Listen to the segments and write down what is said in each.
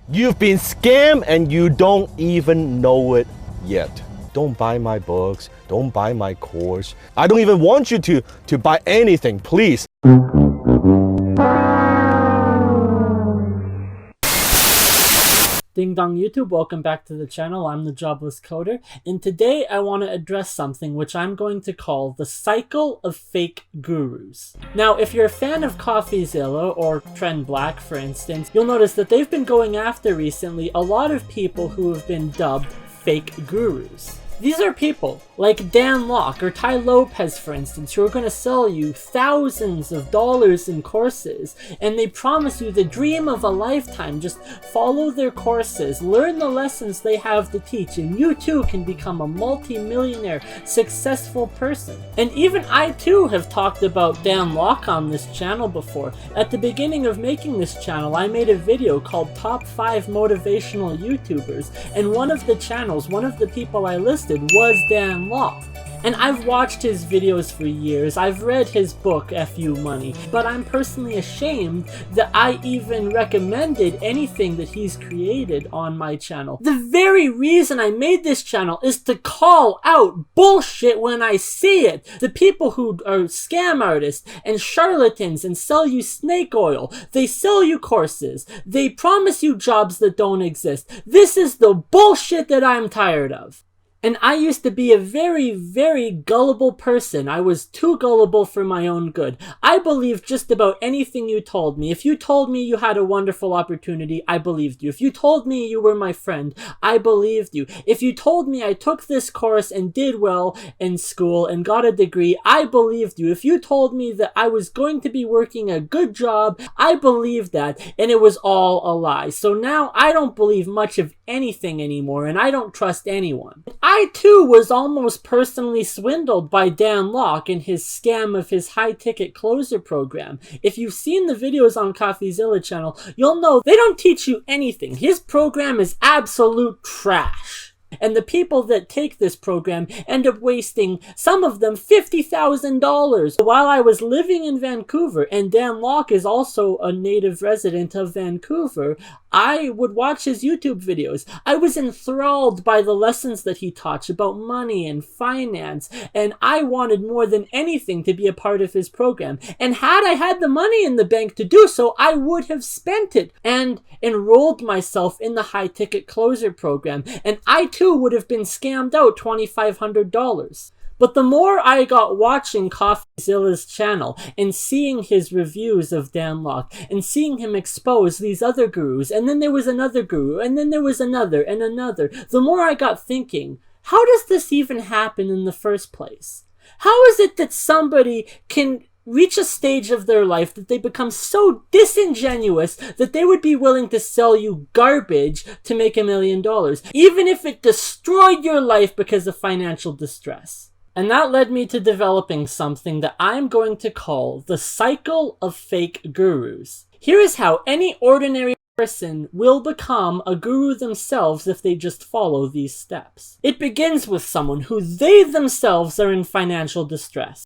You've been scammed and you don't even know it yet. Don't buy my books. Don't buy my course. I don't even want you to buy anything, please. Ding dong YouTube, welcome back to the channel. I'm the Jobless Coder, and today I want to address something which I'm going to call the cycle of fake gurus. Now, if you're a fan of CoffeeZilla or Trend Black, for instance, you'll notice that they've been going after recently a lot of people who have been dubbed fake gurus. These are people like Dan Lok or Tai Lopez, for instance, who are going to sell you thousands of dollars in courses, and they promise you the dream of a lifetime. Just follow their courses, learn the lessons they have to teach, and you too can become a multi-millionaire, successful person. And even I too have talked about Dan Lok on this channel before. At the beginning of making this channel, I made a video called Top 5 Motivational YouTubers, and one of the people I listed was Dan Lok. And I've watched his videos for years, I've read his book, F.U. Money, but I'm personally ashamed that I even recommended anything that he's created on my channel. The very reason I made this channel is to call out bullshit when I see it. The people who are scam artists and charlatans and sell you snake oil, they sell you courses, they promise you jobs that don't exist. This is the bullshit that I'm tired of. And I used to be a very, very gullible person. I was too gullible for my own good. I believed just about anything you told me. If you told me you had a wonderful opportunity, I believed you. If you told me you were my friend, I believed you. If you told me I took this course and did well in school and got a degree, I believed you. If you told me that I was going to be working a good job, I believed that, and it was all a lie. So now I don't believe much of anything anymore, and I don't trust anyone. I too was almost personally swindled by Dan Lok in his scam of his high-ticket closer program. If you've seen the videos on CoffeeZilla channel, you'll know they don't teach you anything. His program is absolute trash. And the people that take this program end up wasting, some of them, $50,000. While I was living in Vancouver, and Dan Lok is also a native resident of Vancouver, I would watch his YouTube videos. I was enthralled by the lessons that he taught about money and finance, and I wanted more than anything to be a part of his program. And had I had the money in the bank to do so, I would have spent it and enrolled myself in the high-ticket closer program, and I too would have been scammed out $2,500. But the more I got watching CoffeeZilla's channel and seeing his reviews of Dan Lok and seeing him expose these other gurus, and then there was another guru, and then there was another and another, the more I got thinking, how does this even happen in the first place? How is it that somebody can reach a stage of their life that they become so disingenuous that they would be willing to sell you garbage to make $1 million, even if it destroyed your life because of financial distress? And that led me to developing something that I'm going to call the cycle of fake gurus. Here is how any ordinary person will become a guru themselves if they just follow these steps. It begins with someone who they themselves are in financial distress.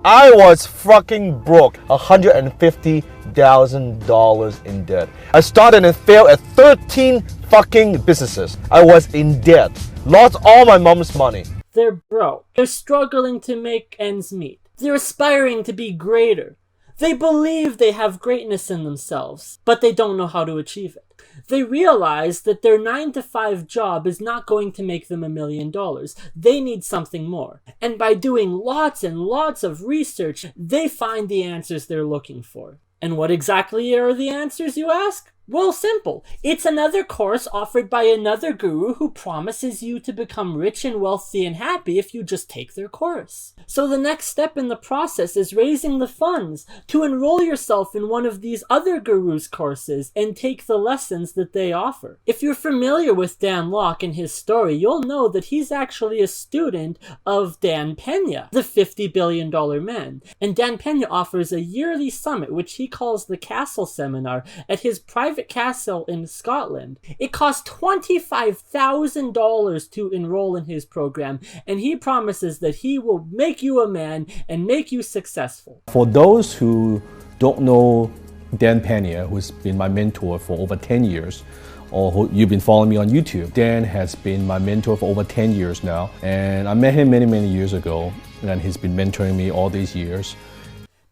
I was fucking broke, $150,000 in debt. I started and failed at 13 fucking businesses. I was in debt, lost all my mom's money. They're broke. They're struggling to make ends meet. They're aspiring to be greater. They believe they have greatness in themselves, but they don't know how to achieve it. They realize that their 9-to-5 job is not going to make them $1 million. They need something more. And by doing lots and lots of research, they find the answers they're looking for. And what exactly are the answers, you ask? Well, simple. It's another course offered by another guru who promises you to become rich and wealthy and happy if you just take their course. So the next step in the process is raising the funds to enroll yourself in one of these other gurus' courses and take the lessons that they offer. If you're familiar with Dan Lok and his story, you'll know that he's actually a student of Dan Pena, the $50 billion man. And Dan Pena offers a yearly summit, which he calls the Castle Seminar, at his private castle in Scotland. It costs $25,000 to enroll in his program, and he promises that he will make you a man and make you successful. For those who don't know Dan Pena, who's been my mentor for over 10 years, or who you've been following me on YouTube. Dan has been my mentor for over 10 years now, and I met him many years ago, and he's been mentoring me all these years.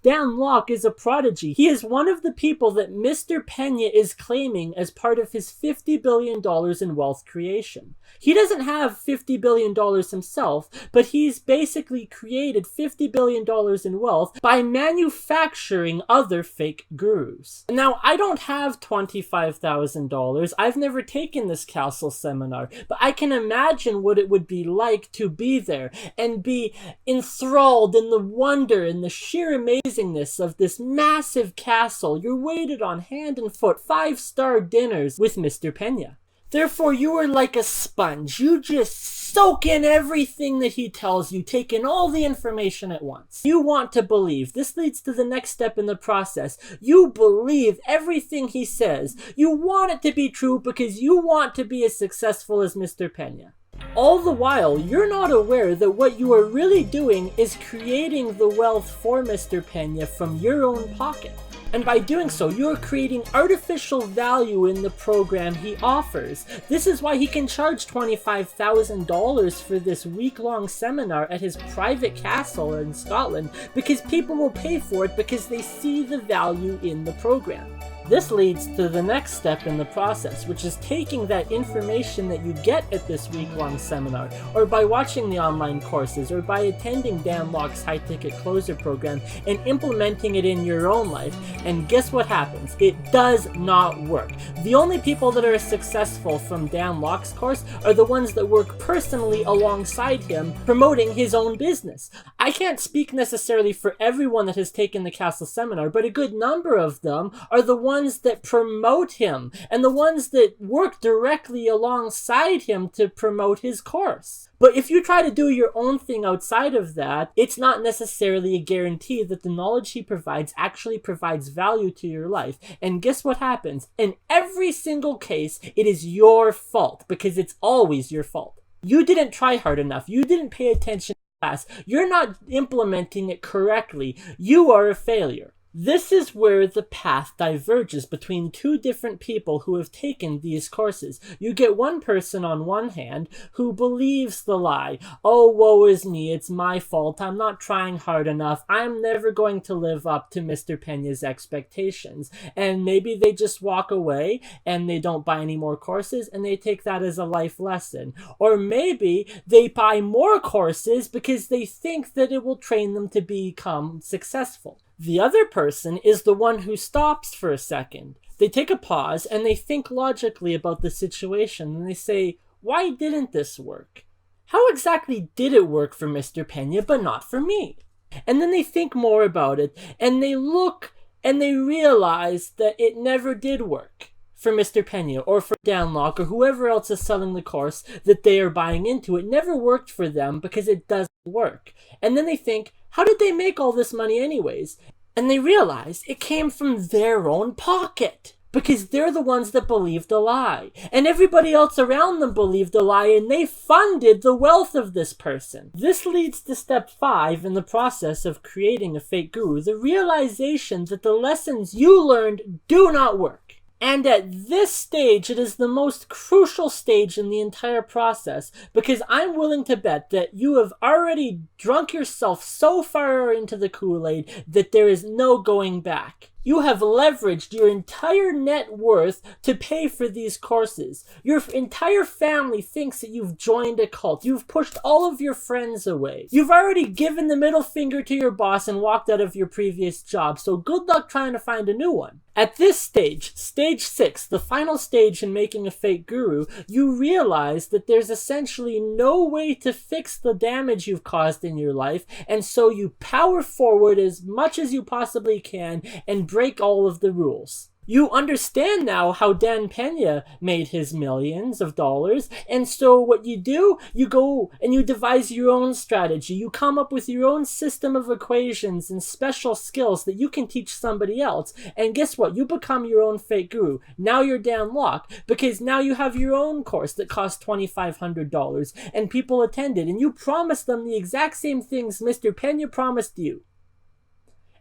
Dan Lok is a prodigy. He is one of the people that Mr. Pena is claiming as part of his $50 billion in wealth creation. He doesn't have $50 billion himself, but he's basically created $50 billion in wealth by manufacturing other fake gurus. Now, I don't have $25,000. I've never taken this Castle seminar, but I can imagine what it would be like to be there and be enthralled in the wonder and the sheer amazingness of this massive castle. You're waited on hand and foot, 5-star dinners with Mr. Pena. Therefore, you are like a sponge. You just soak in everything that he tells you, take in all the information at once. You want to believe. This leads to the next step in the process. You believe everything he says. You want it to be true because you want to be as successful as Mr. Pena. All the while, you're not aware that what you are really doing is creating the wealth for Mr. Pena from your own pocket. And by doing so, you're creating artificial value in the program he offers. This is why he can charge $25,000 for this week-long seminar at his private castle in Scotland, because people will pay for it because they see the value in the program. This leads to the next step in the process, which is taking that information that you get at this week-long seminar, or by watching the online courses, or by attending Dan Lok's high-ticket closer program, and implementing it in your own life. And guess what happens? It does not work. The only people that are successful from Dan Lok's course are the ones that work personally alongside him, promoting his own business. I can't speak necessarily for everyone that has taken the Castle seminar, but a good number of them are the ones that promote him and the ones that work directly alongside him to promote his course. But if you try to do your own thing outside of that, it's not necessarily a guarantee that the knowledge he provides actually provides value to your life. And guess what happens? In every single case, it is your fault, because it's always your fault. You didn't try hard enough. You didn't pay attention to class. You're not implementing it correctly. You are a failure. This is where the path diverges between two different people who have taken these courses. You get one person on one hand who believes the lie. Oh, woe is me, it's my fault, I'm not trying hard enough, I'm never going to live up to Mr. Pena's expectations. And maybe they just walk away and they don't buy any more courses and they take that as a life lesson. Or maybe they buy more courses because they think that it will train them to become successful. The other person is the one who stops for a second. They take a pause and they think logically about the situation and they say, why didn't this work? How exactly did it work for Mr. Pena but not for me? And then they think more about it and they look and they realize that it never did work for Mr. Pena or for Dan Lok or whoever else is selling the course that they are buying into. It never worked for them because it doesn't work. And then they think, how did they make all this money anyways? And they realize it came from their own pocket, because they're the ones that believed the lie. And everybody else around them believed the lie, and they funded the wealth of this person. This leads to step 5 in the process of creating a fake guru, the realization that the lessons you learned do not work. And at this stage, it is the most crucial stage in the entire process, because I'm willing to bet that you have already drunk yourself so far into the Kool-Aid that there is no going back. You have leveraged your entire net worth to pay for these courses. Your entire family thinks that you've joined a cult. You've pushed all of your friends away. You've already given the middle finger to your boss and walked out of your previous job, so good luck trying to find a new one. At this stage, stage 6, the final stage in making a fake guru, you realize that there's essentially no way to fix the damage you've caused in your life, and so you power forward as much as you possibly can and break all of the rules. You understand now how Dan Pena made his millions of dollars, and so what you do, you go and you devise your own strategy. You come up with your own system of equations and special skills that you can teach somebody else, and guess what? You become your own fake guru. Now you're Dan Lok, because now you have your own course that costs $2,500, and people attended, and you promised them the exact same things Mr. Pena promised you.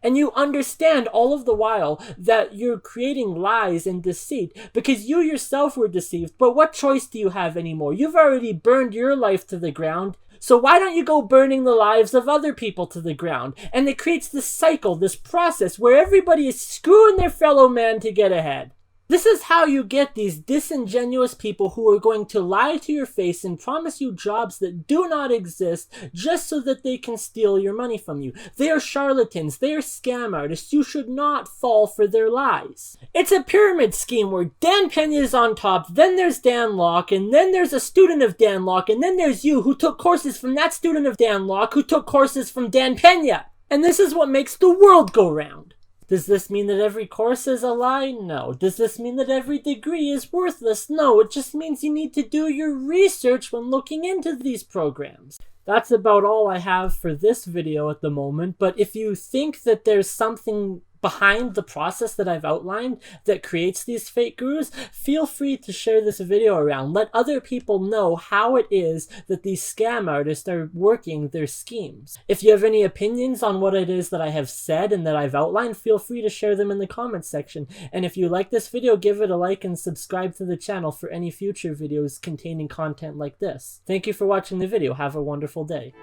And you understand all of the while that you're creating lies and deceit because you yourself were deceived. But what choice do you have anymore? You've already burned your life to the ground. So why don't you go burning the lives of other people to the ground? And it creates this cycle, this process where everybody is screwing their fellow man to get ahead. This is how you get these disingenuous people who are going to lie to your face and promise you jobs that do not exist just so that they can steal your money from you. They are charlatans. They are scam artists. You should not fall for their lies. It's a pyramid scheme where Dan Pena is on top, then there's Dan Locke, and then there's a student of Dan Locke, and then there's you who took courses from that student of Dan Locke who took courses from Dan Pena. And this is what makes the world go round. Does this mean that every course is a lie? No. Does this mean that every degree is worthless? No. It just means you need to do your research when looking into these programs. That's about all I have for this video at the moment, but if you think that there's something behind the process that I've outlined that creates these fake gurus, feel free to share this video around. Let other people know how it is that these scam artists are working their schemes. If you have any opinions on what it is that I have said and that I've outlined, feel free to share them in the comments section. And if you like this video, give it a like and subscribe to the channel for any future videos containing content like this. Thank you for watching the video. Have a wonderful day.